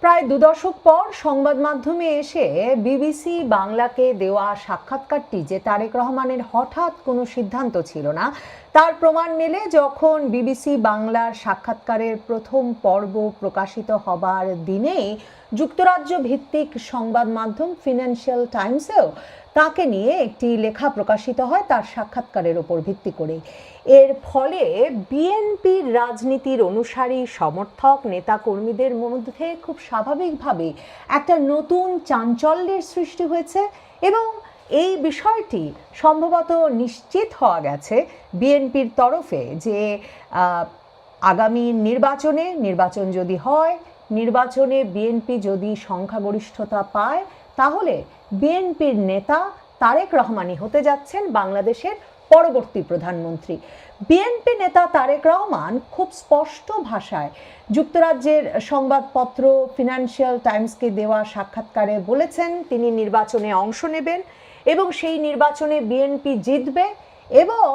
প্রায় 2 দশক পর সংবাদ মাধ্যমে এসে বিবিসি বাংলাকে দেওয়া সাক্ষাৎকারটি যে তারেক রহমানের হঠাৎ কোনো সিদ্ধান্ত ছিল না তার প্রমাণ মেলে যখন বিবিসি বাংলার সাক্ষাৎকারের প্রথম পর্ব প্রকাশিত হবার দিনেই যুক্তরাজ্য ভিত্তিক সংবাদ মাধ্যম ফিনান্সিয়াল টাইমসেও তাকে নিয়ে একটি লেখা প্রকাশিত হয় তার সাক্ষাৎকারের ওপর ভিত্তি করে। এর ফলে বিএনপির রাজনীতির অনুসারী সমর্থক নেতাকর্মীদের মধ্যে খুব স্বাভাবিকভাবে একটা নতুন চাঞ্চল্যের সৃষ্টি হয়েছে এবং এই বিষয়টি সম্ভবত নিশ্চিত হওয়া গেছে বিএনপির তরফে যে আগামী নির্বাচন যদি হয়, নির্বাচনে বিএনপি যদি সংখ্যাগরিষ্ঠতা পায় তাহলে বিএনপির নেতা তারেক রহমানই হতে যাচ্ছেন বাংলাদেশের পরবর্তী প্রধানমন্ত্রী। বিএনপি নেতা তারেক রহমান খুব স্পষ্ট ভাষায় যুক্তরাজ্যের সংবাদপত্র ফিনান্সিয়াল টাইমসকে দেওয়া সাক্ষাৎকারে বলেছেন তিনি নির্বাচনে অংশ নেবেন এবং সেই নির্বাচনে বিএনপি জিতবে এবং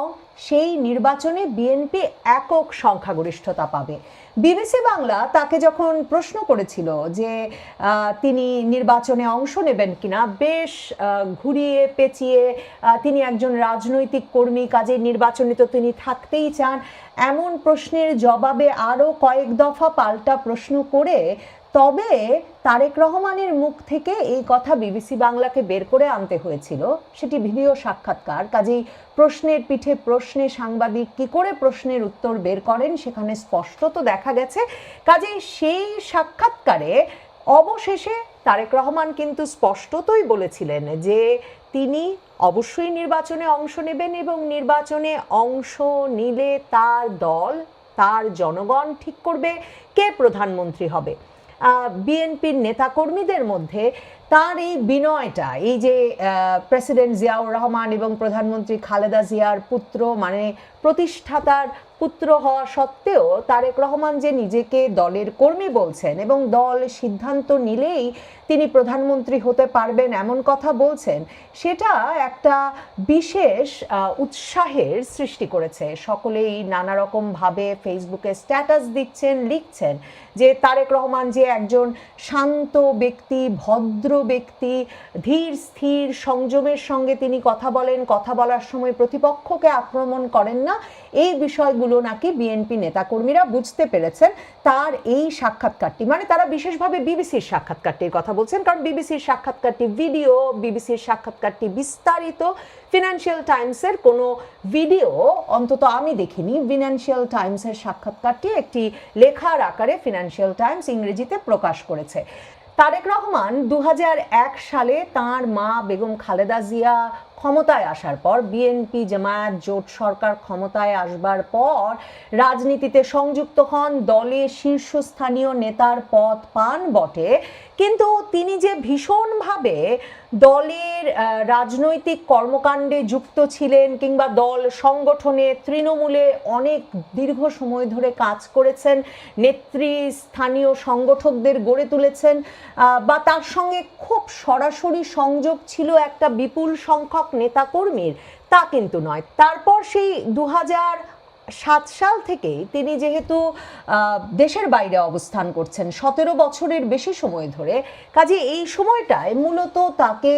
সেই নির্বাচনে বিএনপি একক সংখ্যাগরিষ্ঠতা পাবে। বিবিসি বাংলা তাকে যখন প্রশ্ন করেছিল যে তিনি নির্বাচনে অংশ নেবেন কিনা, বেশ ঘুরিয়ে পেঁচিয়ে তিনি একজন রাজনৈতিক কর্মী, কাজে নির্বাচনে তো তিনি থাকতেই চান, এমন প্রশ্নের জবাবে আরও কয়েক দফা পাল্টা প্রশ্ন করে তবে তারেক রহমানের মুখ থেকে এই কথা বিবিসি বাংলাকে বের করে আনতে হয়েছিল। সেটি ভিডিও সাক্ষাৎকার, কাজেই প্রশ্নের পিঠে প্রশ্নে সাংবাদিক কি করে প্রশ্নের উত্তর বের করেন সেখানে স্পষ্টত দেখা গেছে। কাজেই সেই সাক্ষাৎকারে অবশেষে তারেক রহমান কিন্তু স্পষ্টতই বলেছিলেন যে তিনি অবশ্যই নির্বাচনে অংশ নেবেন এবং নির্বাচনে অংশ নিলে তার দল, তার জনগণ ঠিক করবে কে প্রধানমন্ত্রী হবে। বিএনপির নেতাকর্মীদের মধ্যে তার এই বিনয়টা, এই যে প্রেসিডেন্ট জিয়াউর রহমান এবং প্রধানমন্ত্রী খালেদা জিয়ার পুত্র, মানে প্রতিষ্ঠাতার পুত্র হওয়া সত্ত্বেও তারেক রহমান যে নিজেকে দলের কর্মী বলছেন এবং দল সিদ্ধান্ত নিলেই তিনি প্রধানমন্ত্রী হতে পারবেন এমন কথা বলছেন, সেটা একটা বিশেষ উৎসাহের সৃষ্টি করেছে। সকলেই নানা রকমভাবে ফেসবুকে স্ট্যাটাস দিচ্ছেন, লিখছেন যে তারেক রহমান যে একজন শান্ত ব্যক্তি, ভদ্র ব্যক্তি, ধীর স্থির সংযমের সঙ্গে তিনি কথা বলেন, কথা বলার সময় প্রতিপক্ষকে আক্রমণ করেন না, এই বিষয়গুলো নাকি বিএনপি নেতাকর্মীরা বুঝতে পেরেছেন তার এই সাক্ষাৎকারটি, মানে তারা বিশেষভাবে বিবিসির সাক্ষাৎকারটির কথা বলছেন, কারণ বিবিসির সাক্ষাৎকারটি ভিডিও, বিবিসির সাক্ষাৎকারটি বিস্তারিত। ফিনান্সিয়াল টাইমসের কোনো ভিডিও অন্তত আমি দেখিনি। ফিনান্সিয়াল টাইমসের সাক্ষাৎকারটি একটি লেখার আকারে ফিনান্সিয়াল টাইমস ইংরেজিতে প্রকাশ করেছে। তারেক রহমান 2001 সালে তাঁর মা বেগম খালেদা জিয়া ক্ষমতায় আসার পর, বিএনপি জামায়াত জোট সরকার ক্ষমতায় আসবার পর রাজনীতিতে সংযুক্ত হন, দলে শীর্ষস্থানীয় নেতার পদ পান বটে, কিন্তু তিনি যে ভীষণভাবে দলের রাজনৈতিক কর্মকাণ্ডে যুক্ত ছিলেন কিংবা দল সংগঠনে তৃণমূলে অনেক দীর্ঘ সময় ধরে কাজ করেছেন, নেতৃস্থানীয় সংগঠকদের গড়ে তুলেছেন বা তার সঙ্গে খুব সরাসরি সংযোগ ছিল একটা বিপুল সংখ্যক নেতাকর্মীর, তা কিন্তু নয়। তারপর সেই 2007 সাল থেকেই তিনি যেহেতু দেশের বাইরে অবস্থান করছেন 17 বছরের বেশি সময় ধরে, কাজে এই সময়টায় মূলত তাকে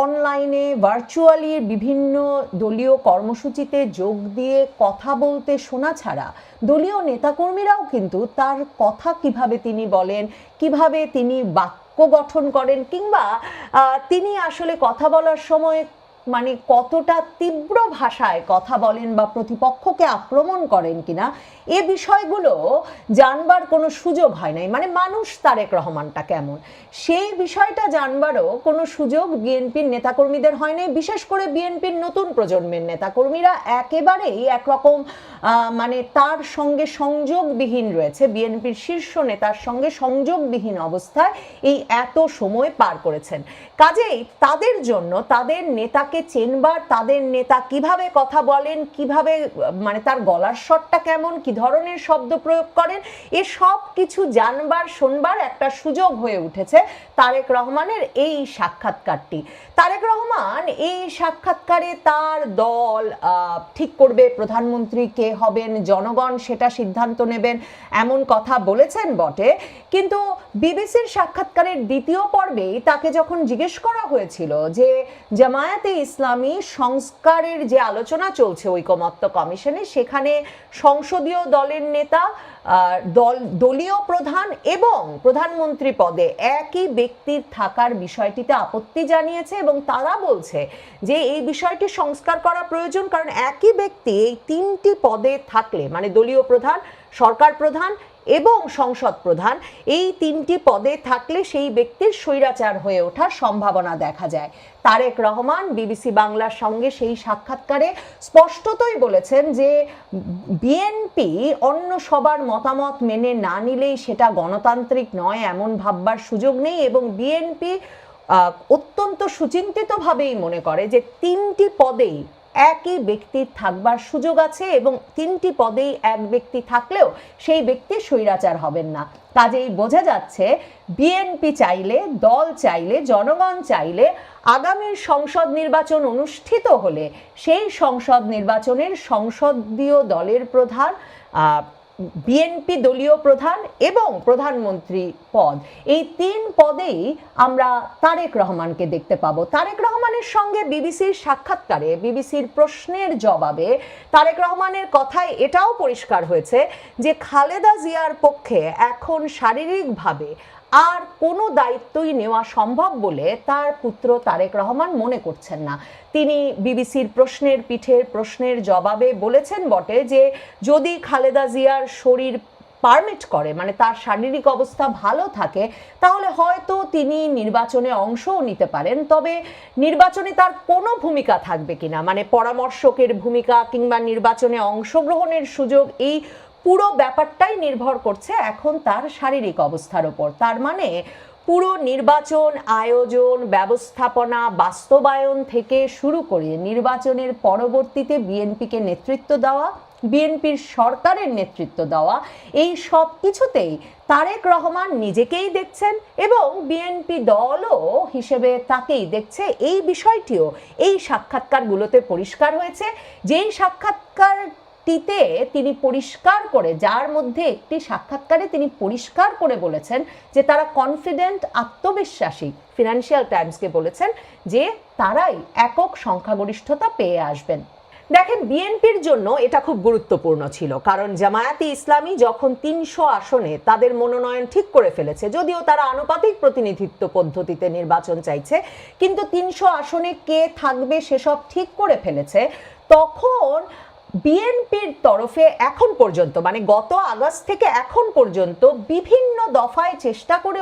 অনলাইনে ভার্চুয়ালি বিভিন্ন দলীয় কর্মসূচিতে যোগ দিয়ে কথা বলতে শোনা ছাড়া দলীয় নেতাকর্মীরাও কিন্তু তার কথা কিভাবে তিনি বলেন, কিভাবে তিনি বাক্য গঠন করেন কিংবা তিনি আসলে কথা বলার সময় মানে কতটা তীব্র ভাষায় কথা বলেন বা প্রতিপক্ষকে আক্রমণ করেন কিনা, এ বিষয়গুলো জানবার কোনো সুযোগ হয় নাই। মানে মানুষ তারেক রহমানটা কেমন, সেই বিষয়টা জানবারও কোনো সুযোগ বিএনপির নেতাকর্মীদের হয় নাই। বিশেষ করে বিএনপির নতুন প্রজন্মের নেতাকর্মীরা একেবারেই একরকম মানে তার সঙ্গে সংযোগবিহীন রয়েছে, বিএনপির শীর্ষ নেতার সঙ্গে সংযোগবিহীন অবস্থায় এই এত সময় পার করেছেন। কাজেই তাদের জন্য তাদের নেতাকে তাকে চেনবার, তাদের নেতা কিভাবে কথা বলেন, কিভাবে মানে তার গলার স্বরটা কেমন, কি ধরনের শব্দ প্রয়োগ করেন, এ সব কিছু জানবার শোনবার একটা সুযোগ হয়ে উঠেছে তারেক রহমানের এই সাক্ষাৎকারটি। তারেক রহমান এই সাক্ষাৎকারে তার দল ঠিক করবে প্রধানমন্ত্রী কে হবেন, জনগণ সেটা সিদ্ধান্ত নেবেন, এমন কথা বলেছেন বটে। কিন্তু বিবিসির সাক্ষাৎকারের দ্বিতীয় পর্বেই তাকে যখন জিজ্ঞেস করা হয়েছিল যে জামায়াতে ইসলামী সংস্কারের যে আলোচনা চলছে ঐকমত্য কমিশনে, সেখানে সংসদীয় দলের নেতা, দলীয় প্রধান এবং প্রধানমন্ত্রী পদে একই ব্যক্তির থাকার বিষয়টিতে আপত্তি জানিয়েছে এবং তারা বলছে যে এই বিষয়টি সংস্কার করা প্রয়োজন, কারণ একই ব্যক্তি এই তিনটি পদে থাকলে, মানে দলীয় প্রধান, সরকার প্রধান এবং সংসদ প্রধান, এই তিনটি পদে থাকলে সেই ব্যক্তির স্বৈরাচার হয়ে ওঠার সম্ভাবনা দেখা যায়। তারেক রহমান বিবিসি বাংলার সঙ্গে সেই সাক্ষাৎকারে স্পষ্টতই বলেছেন যে বিএনপি অন্য সবার মতামত মেনে না নিলেই সেটা গণতান্ত্রিক নয় এমন ভাববার সুযোগ নেই, এবং বিএনপি অত্যন্ত সুচিন্তিতভাবেই মনে করে যে তিনটি পদেই একই ব্যক্তির থাকবার সুযোগ আছে এবং তিনটি পদেই এক ব্যক্তি থাকলেও সেই ব্যক্তি স্বৈরাচার হবেন না। কাজেই বোঝা যাচ্ছে বিএনপি চাইলে, দল চাইলে, জনগণ চাইলে আগামীর সংসদ নির্বাচন অনুষ্ঠিত হলে সেই সংসদ নির্বাচনের সংসদীয় দলের প্রধান, বিএনপি দলীয় প্রধান এবং প্রধানমন্ত্রী পদ, এই তিন পদেই আমরা তারেক রহমানকে দেখতে পাবো। তারেক রহমানের সঙ্গে বিবিসির সাক্ষাৎকারে, বিবিসির প্রশ্নের জবাবে তারেক রহমানের কথায় এটাও পরিষ্কার হয়েছে যে খালেদা জিয়ার পক্ষে এখন শারীরিকভাবে আর কোনো দায়িত্বই নেওয়া সম্ভব বলে তার পুত্র তারেক রহমান মনে করছেন না। তিনি বিবিসির প্রশ্নের পিঠের প্রশ্নের জবাবে বলেছেন বটে যে যদি খালেদা জিয়ার শরীর পারমিট করে, মানে তার শারীরিক অবস্থা ভালো থাকে, তাহলে হয়তো তিনি নির্বাচনে অংশও নিতে পারেন, তবে নির্বাচনে তার কোনো ভূমিকা থাকবে কিনা, মানে পরামর্শকের ভূমিকা কিংবা নির্বাচনে অংশগ্রহণের সুযোগ, এই পুরো ব্যাপারটাই নির্ভর করছে এখন তার শারীরিক অবস্থার উপর। তার মানে পুরো নির্বাচন আয়োজন, ব্যবস্থাপনা, বাস্তবায়ন থেকে শুরু করে নির্বাচনের পরবর্তীতে বিএনপিকে নেতৃত্ব দেওয়া, বিএনপির সরকারের নেতৃত্ব দেওয়া, এই সব কিছুতেই তারেক রহমান নিজেকেই দেখছেন এবং বিএনপি দলও হিসেবে তাকেই দেখছে। এই বিষয়টিও এই সাক্ষাৎকারগুলোতে পরিষ্কার হয়েছে। যেই সাক্ষাৎকারটিতে তিনি পরিষ্কার করে, যার মধ্যে একটি সাক্ষাৎকারে তিনি পরিষ্কার করে বলেছেন যে তারা কনফিডেন্ট, আত্মবিশ্বাসী, ফিনান্সিয়াল টাইমসকে বলেছেন যে তারাই একক সংখ্যাগরিষ্ঠতা পেয়ে আসবেন। দেখেন, বিএনপির জন্য এটা খুব গুরুত্বপূর্ণ ছিল, কারণ জামায়াতে ইসলামী যখন 300 আসনে তাদের মনোনয়ন ঠিক করে ফেলেছে, যদিও তারা আনুপাতিক প্রতিনিধিত্ব পদ্ধতিতে নির্বাচন চাইছে, কিন্তু 300 আসনে কে থাকবে সেসব ঠিক করে ফেলেছে, তখন বিএনপির তরফে এখন পর্যন্ত, মানে গত আগস্ট থেকে এখন পর্যন্ত বিভিন্ন দফায় চেষ্টা করে